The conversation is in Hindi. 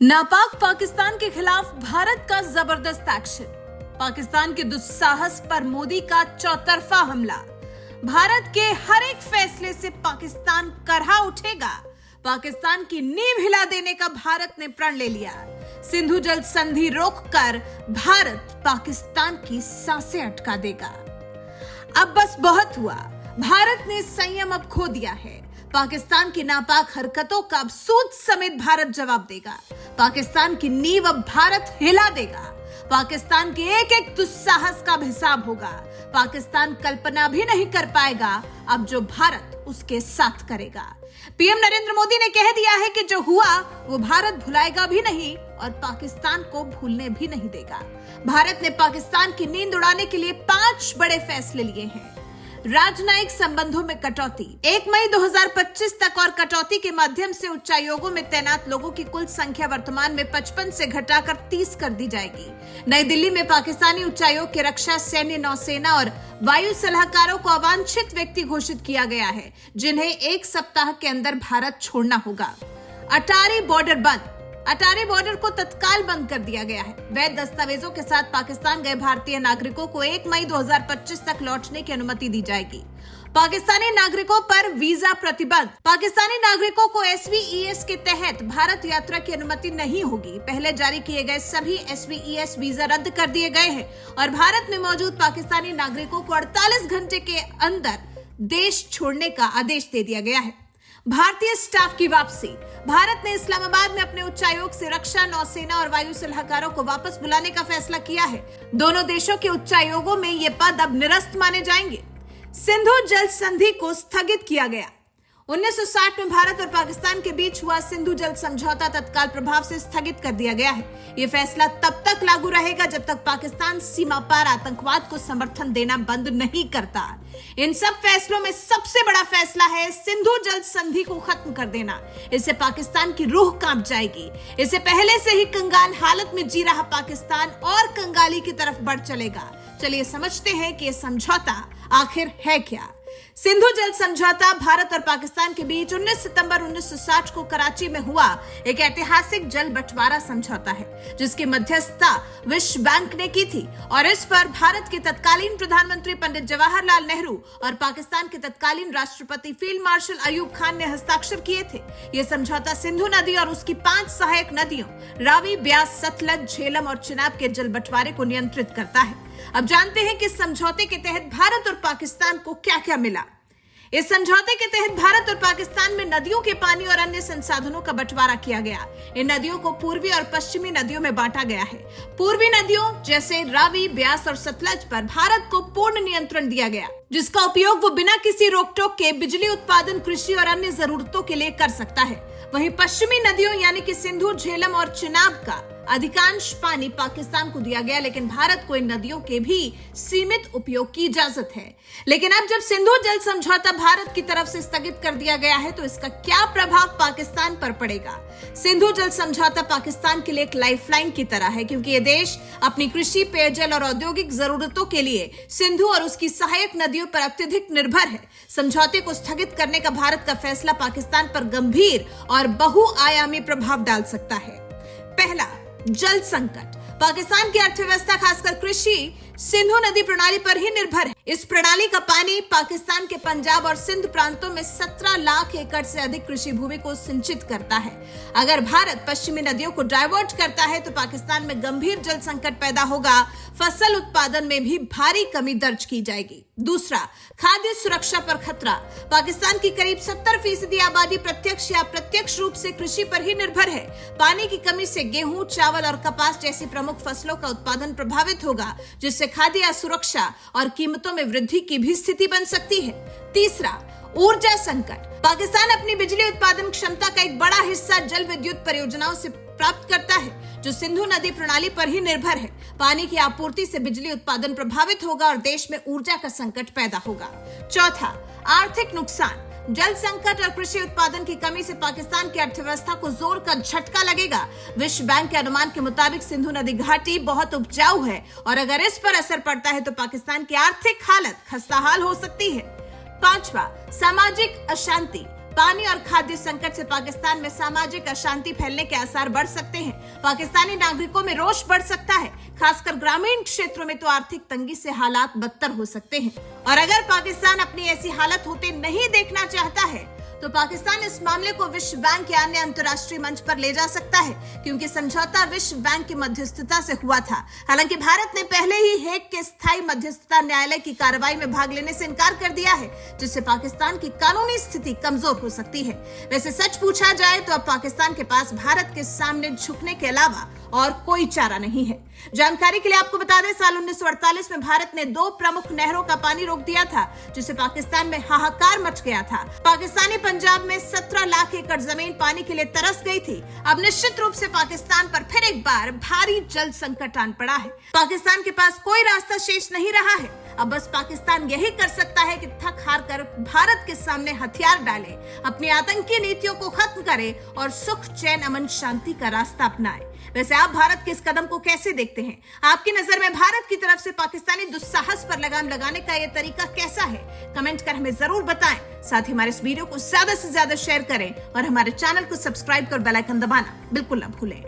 नापाक पाकिस्तान के खिलाफ भारत का जबरदस्त एक्शन। पाकिस्तान के दुस्साहस पर मोदी का चौतरफा हमला। भारत के हर एक फैसले से पाकिस्तान करहा उठेगा। पाकिस्तान की नींव हिला देने का भारत ने प्रण ले लिया। सिंधु जल संधि रोककर भारत पाकिस्तान की सांसें अटका देगा। अब बस बहुत हुआ। भारत ने संयम अब खो दिया है। पाकिस्तान की नापाक हरकतों का अब सूद समेत भारत जवाब देगा। पाकिस्तान की नींव अब भारत हिला देगा। पाकिस्तान के एक एक दुस्साहस का हिसाब होगा। पाकिस्तान कल्पना भी नहीं कर पाएगा अब जो भारत उसके साथ करेगा। पीएम नरेंद्र मोदी ने कह दिया है कि जो हुआ वो भारत भुलाएगा भी नहीं और पाकिस्तान को भूलने भी नहीं देगा। भारत ने पाकिस्तान की नींद उड़ाने के लिए 5 बड़े फैसले लिए हैं। राजनयिक संबंधों में कटौती 1 मई 2025 तक और कटौती के माध्यम से उच्चायोगों में तैनात लोगों की कुल संख्या वर्तमान में 55 से घटाकर 30 कर दी जाएगी। नई दिल्ली में पाकिस्तानी उच्चायोग के रक्षा, सैन्य, नौसेना और वायु सलाहकारों को अवांछित व्यक्ति घोषित किया गया है, जिन्हें 1 सप्ताह के अंदर भारत छोड़ना होगा। अटारी बॉर्डर बंद। अटारी बॉर्डर को तत्काल बंद कर दिया गया है। वैध दस्तावेजों के साथ पाकिस्तान गए भारतीय नागरिकों को 1 मई 2025 तक लौटने की अनुमति दी जाएगी। पाकिस्तानी नागरिकों पर वीजा प्रतिबंध। पाकिस्तानी नागरिकों को SVES के तहत भारत यात्रा की अनुमति नहीं होगी। पहले जारी किए गए सभी SVES वीजा रद्द कर दिए गए हैं और भारत में मौजूद पाकिस्तानी नागरिकों को 48 घंटे के अंदर देश छोड़ने का आदेश दे दिया गया है। भारतीय स्टाफ की वापसी। भारत ने इस्लामाबाद में अपने उच्चायोग से रक्षा, नौसेना और वायु सलाहकारों को वापस बुलाने का फैसला किया है। दोनों देशों के उच्चायोगों में ये पद अब निरस्त माने जाएंगे। सिंधु जल संधि को स्थगित किया गया। 1960 में भारत और पाकिस्तान के बीच हुआ सिंधु जल समझौता तत्काल प्रभाव से स्थगित कर दिया गया है। यह फैसला तब तक लागू रहेगा जब तक पाकिस्तान सीमा पार आतंकवाद को समर्थन देना बंद नहीं करता। इन सब फैसलों में सबसे बड़ा फैसला है सिंधु जल संधि को खत्म कर देना। इससे पाकिस्तान की रूह कांप जाएगी। इससे पहले से ही कंगाल हालत में जी रहा पाकिस्तान और कंगाली की तरफ बढ़ चलेगा। चलिए समझते हैं कि यह समझौता आखिर है क्या। सिंधु जल समझौता भारत और पाकिस्तान के बीच 19 सितंबर 1960 को कराची में हुआ एक ऐतिहासिक जल बंटवारा समझौता है, जिसकी मध्यस्थता विश्व बैंक ने की थी और इस पर भारत के तत्कालीन प्रधानमंत्री पंडित जवाहरलाल नेहरू और पाकिस्तान के तत्कालीन राष्ट्रपति फील्ड मार्शल अयूब खान ने हस्ताक्षर किए थे। यह समझौता सिंधु नदी और उसकी 5 सहायक नदियों रावी, ब्यास, सतलज, झेलम और चिनाब के जल बंटवारे को नियंत्रित करता है। अब जानते हैं कि इस समझौते के तहत भारत और पाकिस्तान को क्या क्या मिला। इस समझौते के तहत भारत और पाकिस्तान में नदियों के पानी और अन्य संसाधनों का बंटवारा किया गया। इन नदियों को पूर्वी और पश्चिमी नदियों में बांटा गया है। पूर्वी नदियों जैसे रावी, ब्यास और सतलज पर भारत को पूर्ण नियंत्रण दिया गया, जिसका उपयोग वो बिना किसी रोक टोक के बिजली उत्पादन, कृषि और अन्य जरूरतों के लिए कर सकता है। वहीं पश्चिमी नदियों यानी कि सिंधु, झेलम और चिनाब का अधिकांश पानी पाकिस्तान को दिया गया, लेकिन भारत को इन नदियों के भी सीमित उपयोग की इजाजत है। लेकिन अब जब सिंधु जल समझौता भारत की तरफ से स्थगित कर दिया गया है तो इसका क्या प्रभाव पाकिस्तान पर पड़ेगा। सिंधु जल समझौता पाकिस्तान के लिए एक लाइफलाइन की तरह है, क्योंकि ये देश अपनी कृषि, पेयजल और औद्योगिक जरूरतों के लिए सिंधु और उसकी सहायक नदियों पर अत्यधिक निर्भर है। समझौते को स्थगित करने का भारत का फैसला पाकिस्तान पर गंभीर और बहुआयामी प्रभाव डाल सकता है। पहला, जल संकट। पाकिस्तान की अर्थव्यवस्था खासकर कृषि सिंधु नदी प्रणाली पर ही निर्भर है। इस प्रणाली का पानी पाकिस्तान के पंजाब और सिंध प्रांतों में 17 लाख एकड़ से अधिक कृषि भूमि को सिंचित करता है। अगर भारत पश्चिमी नदियों को डाइवर्ट करता है तो पाकिस्तान में गंभीर जल संकट पैदा होगा। फसल उत्पादन में भी भारी कमी दर्ज की जाएगी। दूसरा, खाद्य सुरक्षा पर खतरा। पाकिस्तान की करीब 70% आबादी प्रत्यक्ष या अप्रत्यक्ष रूप से कृषि पर ही निर्भर है। पानी की कमी से गेहूं, चावल और कपास जैसी प्रमुख फसलों का उत्पादन प्रभावित होगा, जिससे खाद्य असुरक्षा और कीमतों में वृद्धि की भी स्थिति बन सकती है। तीसरा, ऊर्जा संकट। पाकिस्तान अपनी बिजली उत्पादन क्षमता का एक बड़ा हिस्सा जल विद्युत परियोजनाओं से प्राप्त करता है, जो सिंधु नदी प्रणाली पर ही निर्भर है। पानी की आपूर्ति से बिजली उत्पादन प्रभावित होगा और देश में ऊर्जा का संकट पैदा होगा। चौथा, आर्थिक नुकसान। जल संकट और कृषि उत्पादन की कमी से पाकिस्तान की अर्थव्यवस्था को जोर का झटका लगेगा। विश्व बैंक के अनुमान के मुताबिक सिंधु नदी घाटी बहुत उपजाऊ है और अगर इस पर असर पड़ता है तो पाकिस्तान की आर्थिक हालत खस्ताहाल हो सकती है। पांचवा, सामाजिक अशांति। पानी और खाद्य संकट से पाकिस्तान में सामाजिक अशांति फैलने के आसार बढ़ सकते हैं। पाकिस्तानी नागरिकों में रोष बढ़ सकता है। खासकर ग्रामीण क्षेत्रों में तो आर्थिक तंगी से हालात बदतर हो सकते हैं। और अगर पाकिस्तान अपनी ऐसी हालत होते नहीं देखना चाहता है तो पाकिस्तान इस मामले को विश्व बैंक या अन्य अंतर्राष्ट्रीय मंच पर ले जा सकता है, क्योंकि समझौता विश्व बैंक की मध्यस्थता से हुआ था। हालांकि भारत ने पहले ही हेग के स्थायी मध्यस्थता न्यायालय की कार्रवाई में भाग लेने से इनकार कर दिया है, जिससे पाकिस्तान की कानूनी स्थिति कमजोर हो सकती है। वैसे सच पूछा जाए तो अब पाकिस्तान के पास भारत के सामने झुकने के अलावा और कोई चारा नहीं है। जानकारी के लिए आपको बता दें, साल 1948 में भारत ने 2 प्रमुख नहरों का पानी रोक दिया था, जिससे पाकिस्तान में हाहाकार मच गया था। पाकिस्तानी पंजाब में 17 लाख एकड़ जमीन पानी के लिए तरस गई थी। अब निश्चित रूप से पाकिस्तान पर फिर एक बार भारी जल संकट आन पड़ा है। पाकिस्तान के पास कोई रास्ता शेष नहीं रहा है। अब बस पाकिस्तान यही कर सकता है कि थक हार कर भारत के सामने हथियार डाले, अपनी आतंकी नीतियों को खत्म करे और सुख, चैन, अमन, शांति का रास्ता अपनाए। वैसे आप भारत के इस कदम को कैसे देखते हैं? आपकी नजर में भारत की तरफ से पाकिस्तानी दुस्साहस पर लगाम लगाने का यह तरीका कैसा है? कमेंट कर हमें जरूर बताएं। साथ ही हमारे इस वीडियो को ज्यादा से ज्यादा शेयर करें और हमारे चैनल को सब्सक्राइब कर बेल आइकन दबाना बिल्कुल न भूलें।